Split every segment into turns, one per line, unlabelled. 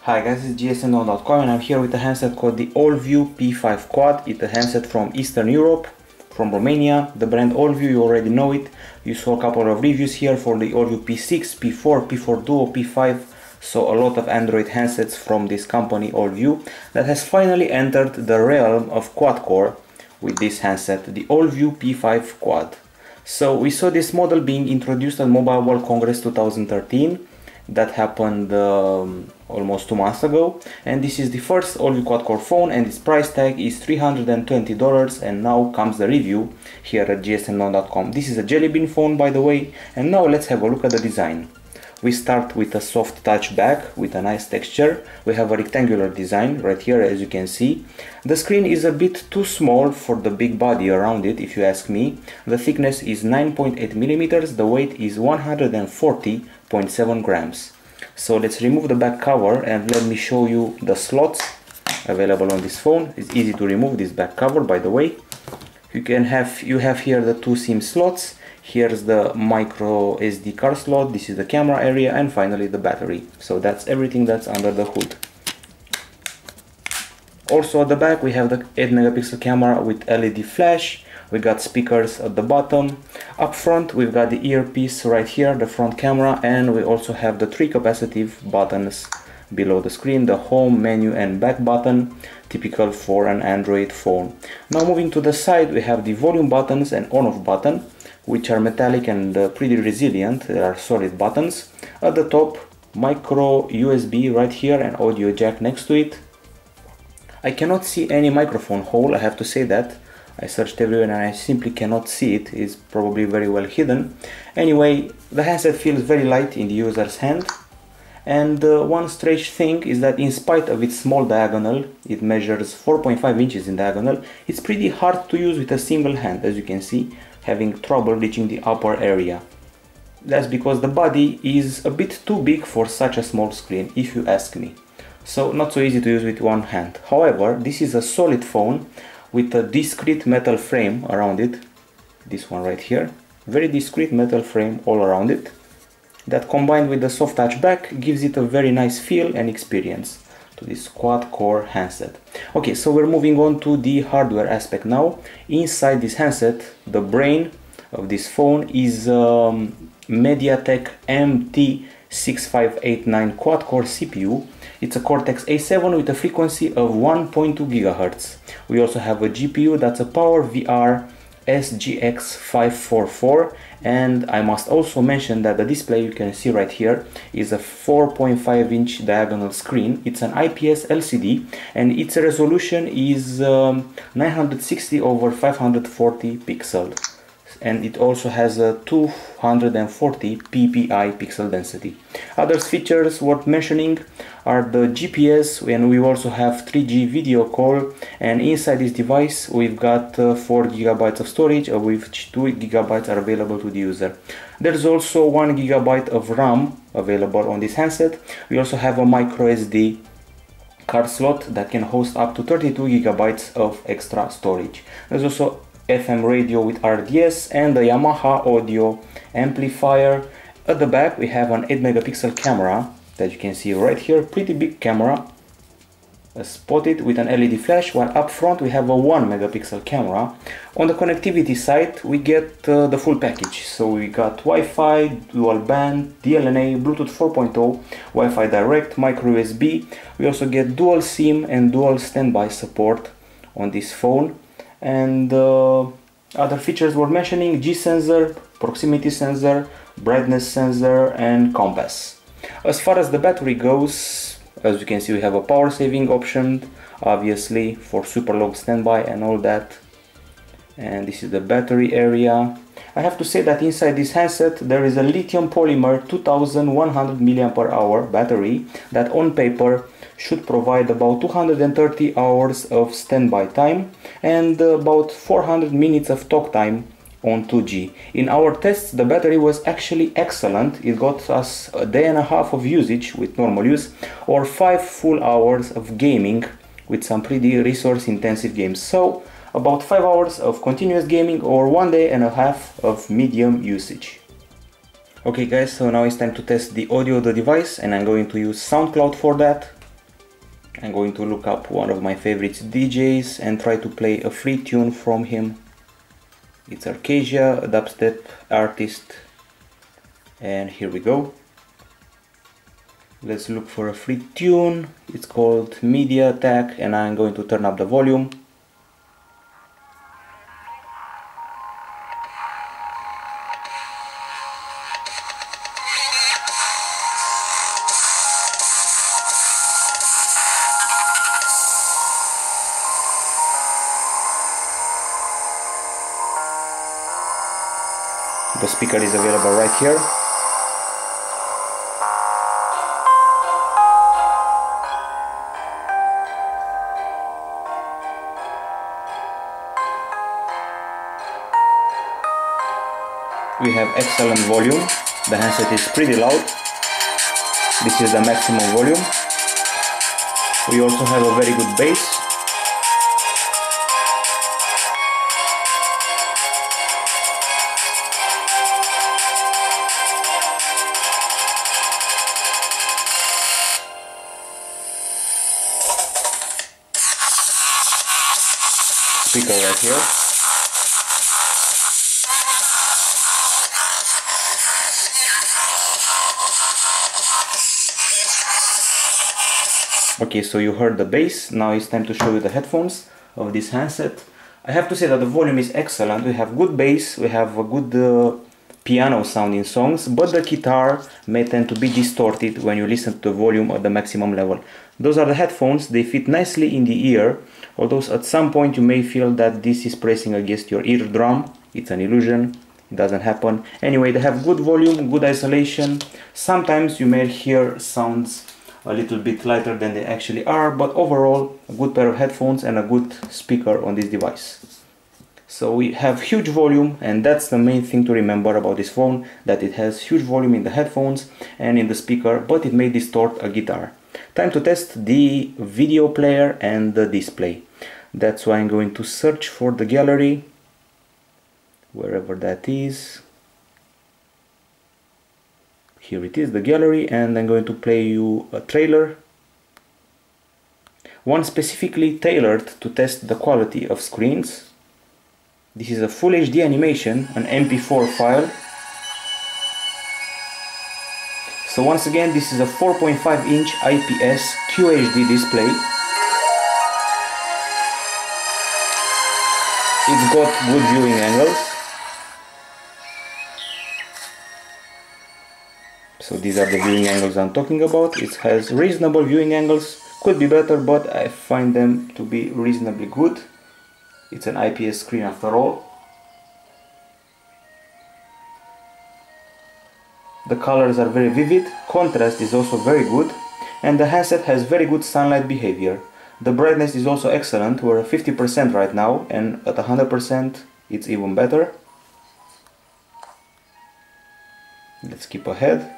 Hi guys, it's gsmnow.com and I'm here with a handset called the Allview P5 Quad. It's a handset from Eastern Europe, from Romania. The brand Allview, you already know it. You saw a couple of reviews here for the Allview P6, P4, P4 Duo, P5. So a lot of Android handsets from this company Allview that has finally entered the realm of quad-core with this handset, the Allview P5 Quad. So we saw this model being introduced at Mobile World Congress 2013. That happened almost 2 months ago, and this is the first Allview quad-core phone, and its price tag is $320, and now comes the review here at gsmnow.com. This is a Jelly Bean phone, by the way, and now let's have a look at the design. We start with a soft touch back with a nice texture. We have a rectangular design right here, as you can see. The screen is a bit too small for the big body around it, if you ask me. The thickness is 9.8 millimeters, the weight is 140.7 grams. So let's remove the back cover and let me show you the slots available on this phone. It's easy to remove this back cover, by the way. You have here the two SIM slots. Here's the micro SD card slot, this is the camera area, and finally the battery. So that's everything that's under the hood. Also at the back we have the 8 megapixel camera with LED flash. We got speakers at the bottom. Up front we've got the earpiece right here, the front camera, and we also have the 3 capacitive buttons below the screen, the home, menu and back button, typical for an Android phone. Now moving to the side, we have the volume buttons and on-off button, which are metallic and pretty resilient. They are solid buttons. At the top, micro USB right here and audio jack next to it. I cannot see any microphone hole, I have to say that. I searched everywhere and I simply cannot see it. It's probably very well hidden. Anyway, the handset feels very light in the user's hand. And one strange thing is that in spite of its small diagonal, it measures 4.5 inches in diagonal, it's pretty hard to use with a single hand, as you can see, having trouble reaching the upper area. That's because the body is a bit too big for such a small screen, if you ask me. So not so easy to use with one hand. However, this is a solid phone with a discrete metal frame around it. This one right here. Very discrete metal frame all around it. That combined with the soft touch back gives it a very nice feel and experience to this quad-core handset. Okay, so we're moving on to the hardware aspect now. Inside this handset, the brain of this phone is Mediatek MT6589 quad-core CPU. It's a Cortex A7 with a frequency of 1.2 GHz. We also have a GPU that's a PowerVR SGX544, and I must also mention that the display you can see right here is a 4.5 inch diagonal screen. It's an IPS LCD and its resolution is 960 over 540 pixel, and it also has a 240 ppi pixel density. Other features worth mentioning are the GPS, and we also have 3G video call, and inside this device we've got 4 GB of storage, of which 2 GB are available to the user. There's also 1 GB of RAM available on this handset. We also have a micro SD card slot that can host up to 32 GB of extra storage. There's also FM radio with RDS and the Yamaha audio amplifier. At the back we have an 8 megapixel camera that you can see right here, pretty big camera, spotted with an LED flash, while up front we have a 1 megapixel camera. On the connectivity side we get the full package, so we got Wi-Fi, dual band, DLNA, Bluetooth 4.0, Wi-Fi direct, micro USB. We also get dual SIM and dual standby support on this phone. And other features we're mentioning: G sensor, proximity sensor, brightness sensor and compass. As far as the battery goes, as you can see, we have a power saving option, obviously, for super long standby and all that. And this is the battery area. I have to say that inside this handset there is a lithium polymer 2100 mAh battery that on paper should provide about 230 hours of standby time and about 400 minutes of talk time on 2G. In our tests the battery was actually excellent. It got us a day and a half of usage with normal use, or 5 full hours of gaming with some pretty resource intensive games. So about 5 hours of continuous gaming or 1 day and a half of medium usage. Okay guys, so now it's time to test the audio of the device, and I'm going to use SoundCloud for that. I'm going to look up one of my favorite DJs and try to play a free tune from him. It's Arcasia, a dubstep artist, and here we go. Let's look for a free tune. It's called Mediatek, and I'm going to turn up the volume. The speaker is available right here. We have excellent volume. The handset is pretty loud. This is the maximum volume. We also have a very good bass. Speaker right here. Okay, so you heard the bass. Now it's time to show you the headphones of this handset. I have to say that the volume is excellent. We have good bass, we have a good piano sound in songs, but the guitar may tend to be distorted when you listen to the volume at the maximum level. Those are the headphones. They fit nicely in the ear, although at some point you may feel that this is pressing against your eardrum. It's an illusion, it doesn't happen. Anyway, they have good volume, good isolation. Sometimes you may hear sounds a little bit lighter than they actually are, but overall a good pair of headphones and a good speaker on this device. So we have huge volume, and that's the main thing to remember about this phone, that it has huge volume in the headphones and in the speaker, but it may distort a guitar. Time to test the video player and the display. That's why I'm going to search for the gallery, wherever that is. Here it is, the gallery, and I'm going to play you a trailer. One specifically tailored to test the quality of screens. This is a full HD animation, an MP4 file. So once again, this is a 4.5-inch IPS QHD display. It's got good viewing angles. So these are the viewing angles I'm talking about. It has reasonable viewing angles, could be better, but I find them to be reasonably good. It's an IPS screen after all. The colors are very vivid, contrast is also very good, and the handset has very good sunlight behavior. The brightness is also excellent. We're at 50% right now, and at 100% it's even better. Let's skip ahead.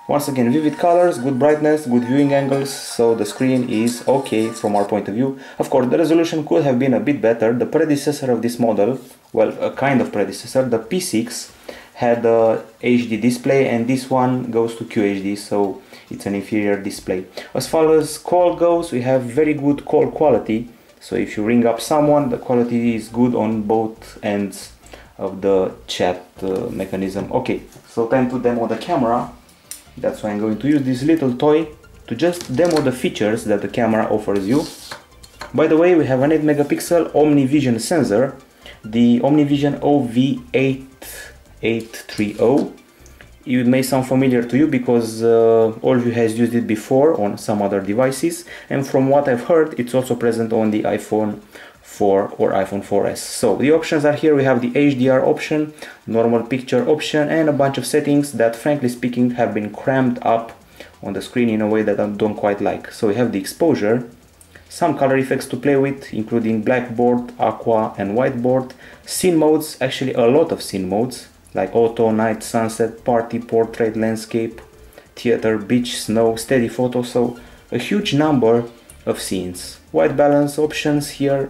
Once again, vivid colors, good brightness, good viewing angles, so the screen is okay from our point of view. Of course, the resolution could have been a bit better. The predecessor of this model, well, a kind of predecessor, the P6, had a HD display, and this one goes to QHD, so it's an inferior display. As far as call goes, we have very good call quality, so if you ring up someone, the quality is good on both ends of the chat mechanism. Okay, so time to demo the camera. That's why I'm going to use this little toy to just demo the features that the camera offers you. By the way, we have an 8 megapixel OmniVision sensor, the OmniVision OV8830. It may sound familiar to you because Allview has used it before on some other devices, and from what I've heard, it's also present on the iPhone 4 or iPhone 4S. So the options are here. We have the HDR option, normal picture option, and a bunch of settings that, frankly speaking, have been crammed up on the screen in a way that I don't quite like. So we have the exposure, some color effects to play with, including blackboard, aqua, and whiteboard. Scene modes, actually a lot of scene modes, like auto, night, sunset, party, portrait, landscape, theater, beach, snow, steady photo, so a huge number of scenes. White balance options here,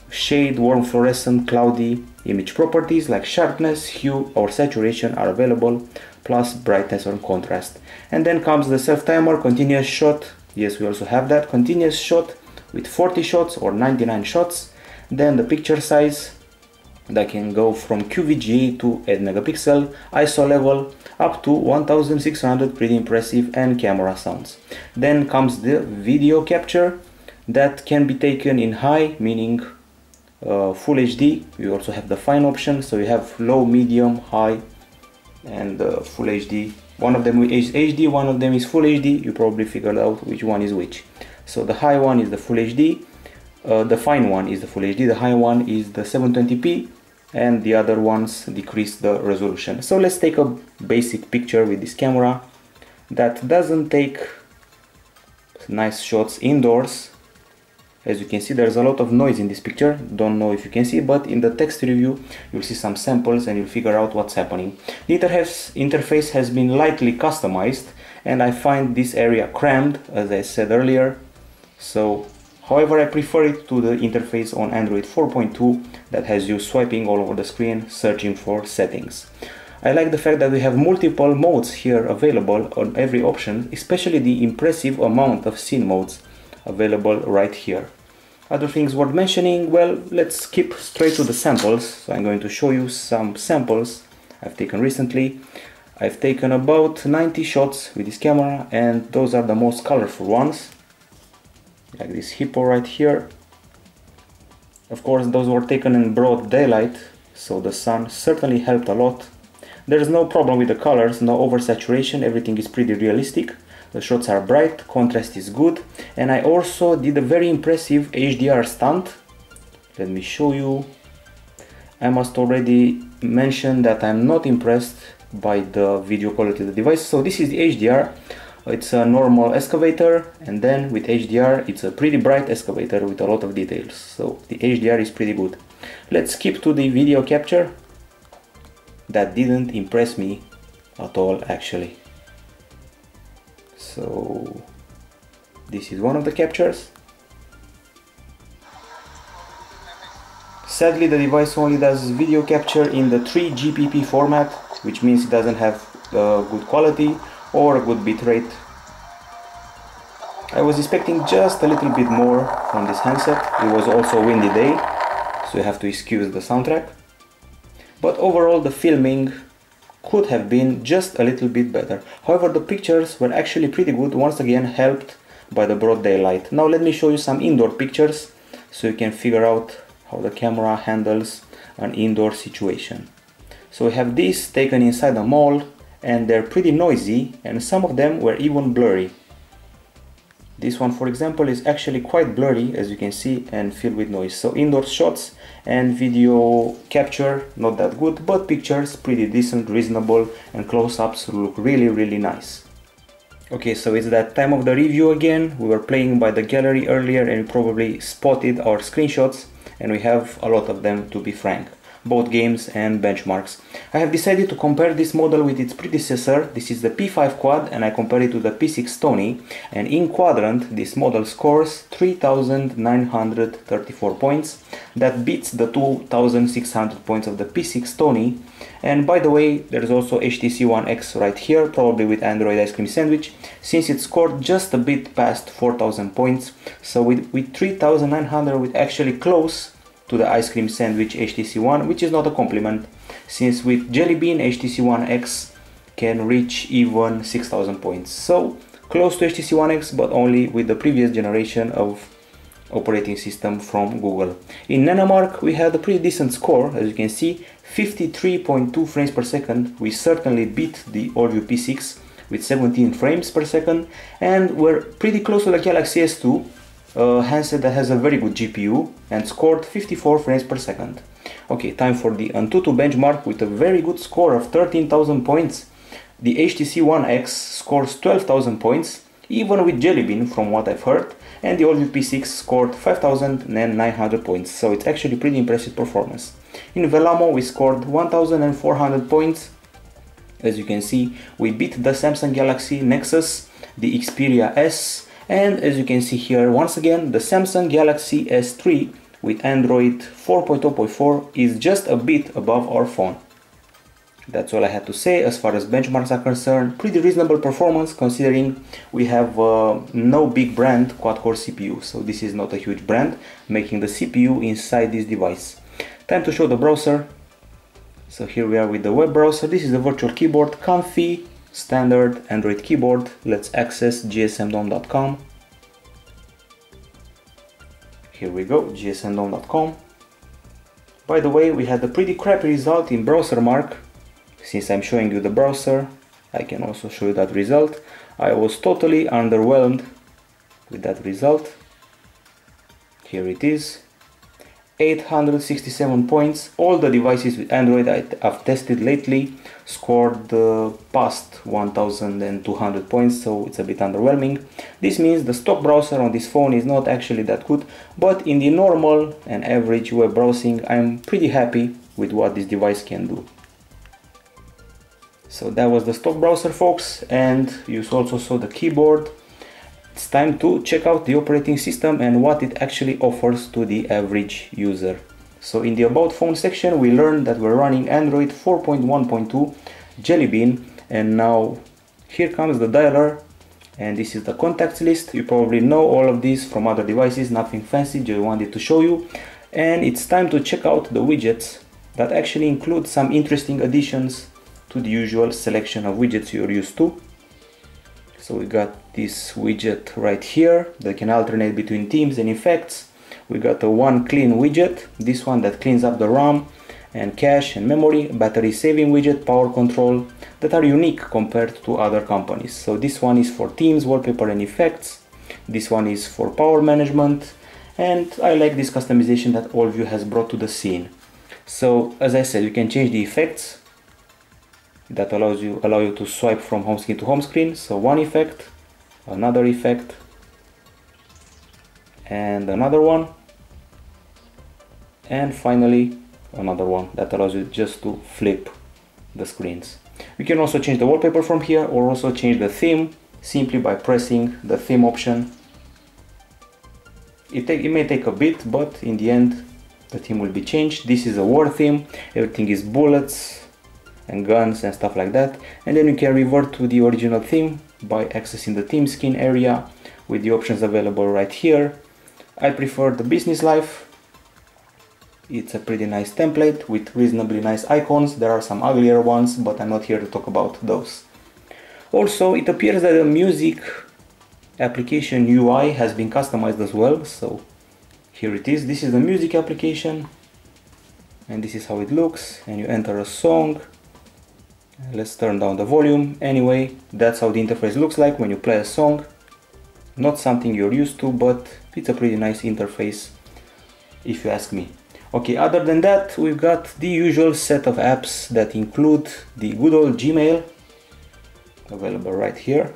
shade, warm fluorescent, cloudy. Image properties like sharpness, hue or saturation are available, plus brightness or contrast. And then comes the self timer, continuous shot, Yes, we also have that continuous shot with 40 shots or 99 shots. Then the picture size that can go from QVGA to 8 megapixel, ISO level up to 1600, pretty impressive, and camera sounds. Then comes the video capture that can be taken in high, meaning full HD. We also have the fine option, so you have low, medium, high, and full HD. One of them is HD, one of them is full HD. You probably figured out which one is which. So the high one is the full HD, the fine one is the full HD, the high one is the 720p, and the other ones decrease the resolution. So let's take a basic picture with this camera that doesn't take nice shots indoors. As you can see, there's a lot of noise in this picture. Don't know if you can see, but in the text review you'll see some samples and you'll figure out what's happening. The interface has been lightly customized, and I find this area crammed, as I said earlier. So however, I prefer it to the interface on Android 4.2 that has you swiping all over the screen searching for settings. I like the fact that we have multiple modes here available on every option, especially the impressive amount of scene modes available right here. Other things worth mentioning, well, let's skip straight to the samples. So I'm going to show you some samples I've taken recently. I've taken about 90 shots with this camera, and those are the most colorful ones, like this hippo right here. Of course, those were taken in broad daylight, so the sun certainly helped a lot. There's no problem with the colors, no oversaturation, everything is pretty realistic. The shots are bright, contrast is good, and I also did a very impressive HDR stunt. Let me show you. I must already mention that I'm not impressed by the video quality of the device. So this is the HDR. It's a normal excavator, and then with HDR it's a pretty bright excavator with a lot of details. So the HDR is pretty good. Let's skip to the video capture. That didn't impress me at all, actually. So this is one of the captures. Sadly, the device only does video capture in the 3GPP format, which means it doesn't have good quality or a good bitrate. I was expecting just a little bit more from this handset. It was also a windy day, so you have to excuse the soundtrack. But overall, the filming could have been just a little bit better. However, the pictures were actually pretty good, once again helped by the broad daylight. Now let me show you some indoor pictures so you can figure out how the camera handles an indoor situation. So we have these taken inside a mall, and they're pretty noisy, and some of them were even blurry. This one, for example, is actually quite blurry, as you can see, and filled with noise. So indoor shots and video capture, not that good, but pictures pretty decent, reasonable, and close-ups look really nice. Okay, so it's that time of the review again. We were playing by the gallery earlier and you probably spotted our screenshots, and we have a lot of them, to be frank, both games and benchmarks. I have decided to compare this model with its predecessor. This is the P5 Quad, and I compare it to the P6 Stony, and in quadrant this model scores 3,934 points. That beats the 2,600 points of the P6 Stony. And by the way, there's also HTC One X right here, probably with Android Ice Cream Sandwich, since it scored just a bit past 4,000 points. So with 3,900 we're actually close to the Ice Cream Sandwich HTC One, which is not a compliment, since with Jelly Bean HTC One X can reach even 6,000 points. So close to HTC One X, but only with the previous generation of operating system from Google. In Nanomark we had a pretty decent score, as you can see, 53.2 frames per second. We certainly beat the Allview P6 with 17 frames per second, and we're pretty close to the Galaxy S2, a handset that has a very good GPU and scored 54 frames per second. Okay, time for the Antutu benchmark with a very good score of 13,000 points. The HTC One X scores 12,000 points, even with Jelly Bean from what I've heard, and the Allview P6 scored 5,900 points, so it's actually pretty impressive performance. In Velamo we scored 1,400 points. As you can see, we beat the Samsung Galaxy Nexus, the Xperia S, and as you can see here, once again, the Samsung Galaxy S3 with Android 4.0.4 is just a bit above our phone. That's all I had to say as far as benchmarks are concerned. Pretty reasonable performance considering we have no big brand quad-core CPU. So this is not a huge brand, making the CPU inside this device. Time to show the browser. So here we are with the web browser. This is the virtual keyboard, comfy, standard Android keyboard. Let's access gsmdom.com. Here we go, gsmdom.com. By the way, we had a pretty crappy result in browser mark. Since I'm showing you the browser, I can also show you that result. I was totally underwhelmed with that result. Here it is. 867 points. All the devices with Android I've tested lately scored past 1200 points, so it's a bit underwhelming. This means the stock browser on this phone is not actually that good, but in the normal and average web browsing, I'm pretty happy with what this device can do. So that was the stock browser, folks, and you also saw the keyboard. It's time to check out the operating system and what it actually offers to the average user. So in the About Phone section, we learned that we're running Android 4.1.2 Jelly Bean, and now here comes the dialer, and this is the contacts list. You probably know all of these from other devices, nothing fancy, just wanted to show you. And it's time to check out the widgets that actually include some interesting additions to the usual selection of widgets you're used to. So we got this widget right here that can alternate between themes and effects. We got a one clean widget, this one that cleans up the RAM and cache and memory, battery saving widget, power control, that are unique compared to other companies. So this one is for themes, wallpaper and effects. This one is for power management, and I like this customization that Allview has brought to the scene. So as I said, you can change the effects that allow you to swipe from home screen to home screen. So one effect, another effect, and another one, and finally another one that allows you just to flip the screens. You can also change the wallpaper from here, or also change the theme simply by pressing the theme option. It may take a bit, but in the end the theme will be changed. This is a war theme, everything is bullets and guns and stuff like that, and then you can revert to the original theme by accessing the theme skin area with the options available right here. I prefer the business life. It's a pretty nice template with reasonably nice icons. There are some uglier ones, but I'm not here to talk about those. Also, it appears that the music application UI has been customized as well. So here it is. This is the music application, and this is how it looks. And you enter a song. Let's turn down the volume. Anyway, that's how the interface looks like when you play a song. Not something you're used to, but it's a pretty nice interface if you ask me. Okay, other than that, we've got the usual set of apps that include the good old Gmail, available right here.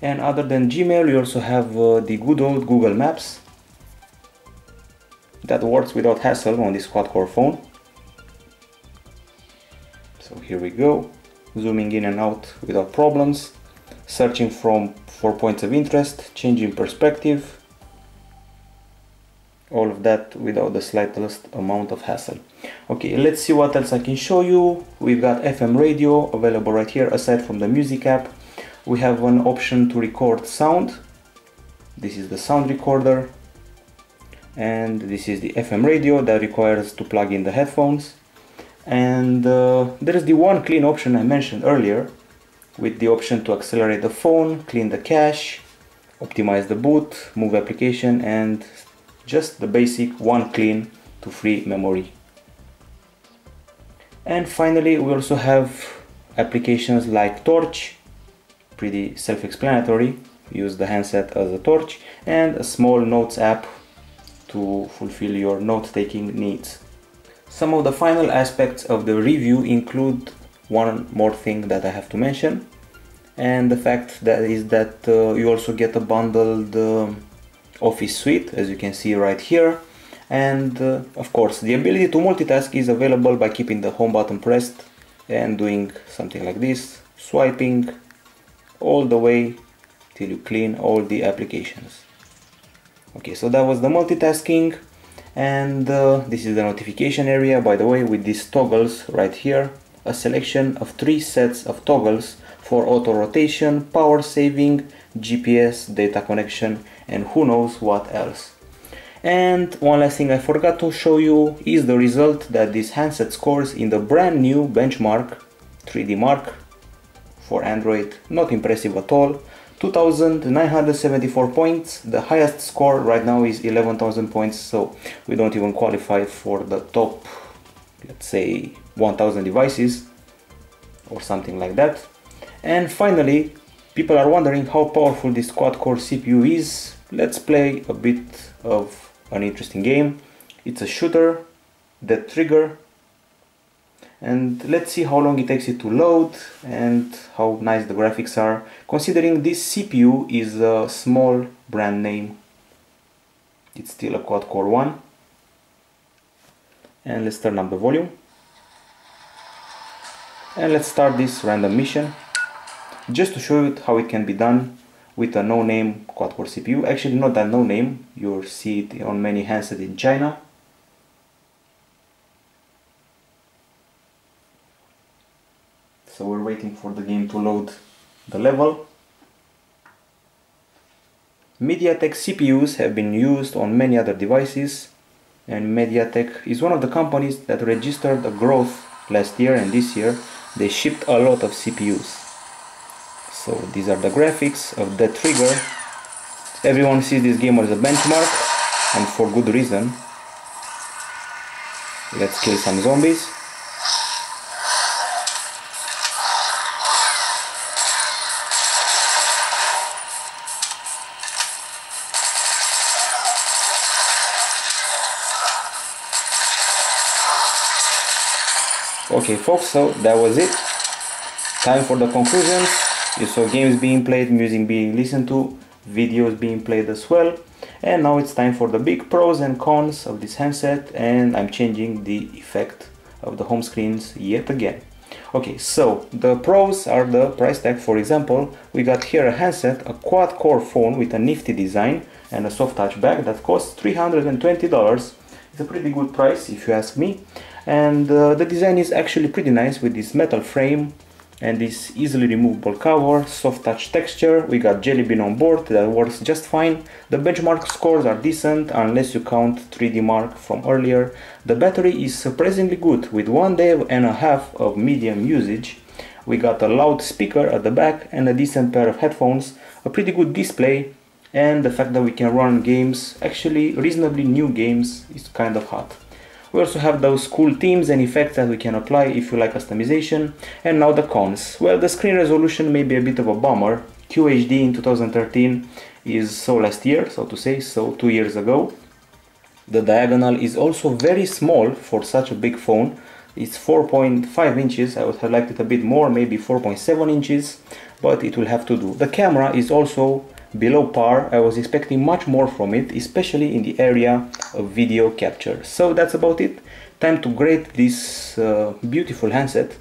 And other than Gmail, you also have the good old Google Maps that works without hassle on this quad-core phone. So here we go, zooming in and out without problems, searching for points of interest, changing perspective, all of that without the slightest amount of hassle. Okay, let's see what else I can show you. We've got FM radio available right here. Aside from the music app, we have an option to record sound. This is the sound recorder, and this is the FM radio that requires to plug in the headphones. And there is the one clean option I mentioned earlier, with the option to accelerate the phone, clean the cache, optimize the boot, move application, and just the basic one clean to free memory. And finally, we also have applications like Torch, pretty self-explanatory. Use the handset as a torch, and a small notes app to fulfill your note-taking needs. Some of the final aspects of the review include one more thing that I have to mention, and the fact that is that you also get a bundled Office suite, as you can see right here, and of course the ability to multitask is available by keeping the home button pressed and doing something like this, swiping all the way till you clean all the applications. Okay, so that was the multitasking. And this is the notification area, by the way, with these toggles right here, a selection of 3 sets of toggles for auto rotation, power saving, GPS, data connection, and who knows what else. And one last thing I forgot to show you is the result that this handset scores in the brand new benchmark 3D Mark for Android. Not impressive at all. 2,974 points. The highest score right now is 11,000 points, so we don't even qualify for the top, let's say, 1,000 devices or something like that. And finally, people are wondering how powerful this quad-core CPU is. Let's play a bit of an interesting game. It's a shooter, Dead Trigger, and let's see how long it takes it to load and how nice the graphics are, considering this CPU is a small brand name. It's still a quad-core one. And let's turn up the volume. And let's start this random mission, just to show you how it can be done with a no-name quad-core CPU. Actually, not that no-name, you'll see it on many handsets in China. So we're waiting for the game to load the level. Mediatek CPUs have been used on many other devices, and Mediatek is one of the companies that registered a growth last year, and this year they shipped a lot of CPUs. So these are the graphics of Dead Trigger. Everyone sees this game as a benchmark, and for good reason. Let's kill some zombies. Okay folks, so that was it. Time for the conclusions. You saw games being played, music being listened to, videos being played as well. And now it's time for the big pros and cons of this handset, and I'm changing the effect of the home screens yet again. Okay, so the pros are the price tag. For example, we got here a handset, a quad-core phone with a nifty design and a soft touch bag that costs $320. It's a pretty good price if you ask me. And the design is actually pretty nice with this metal frame and this easily removable cover, soft touch texture. We got Jelly Bean on board that works just fine. The benchmark scores are decent unless you count 3D Mark from earlier. The battery is surprisingly good with 1.5 days of medium usage. We got a loud speaker at the back and a decent pair of headphones, a pretty good display, and the fact that we can run games, actually reasonably new games, is kind of hot. We also have those cool themes and effects that we can apply if you like customization. And now the cons. Well, the screen resolution may be a bit of a bummer. QHD in 2013 is so last year, so to say, so 2 years ago. The diagonal is also very small for such a big phone. It's 4.5 inches, I would have liked it a bit more, maybe 4.7 inches, but it will have to do. The camera is also below par. I was expecting much more from it, especially in the area of video capture. So that's about it. Time to grade this beautiful handset,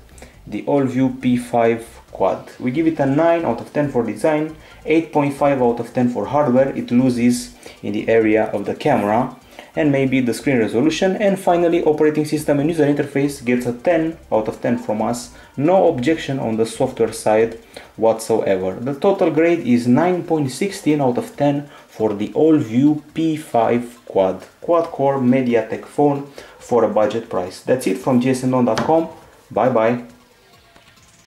the Allview P5 Quad. We give it a 9 out of 10 for design, 8.5 out of 10 for hardware. It loses in the area of the camera and maybe the screen resolution. And finally, operating system and user interface gets a 10 out of 10 from us. No objection on the software side whatsoever. The total grade is 9.16 out of 10 for the Allview P5 Quad, quad-core Mediatek phone for a budget price. That's it from gsndon.com. Bye bye.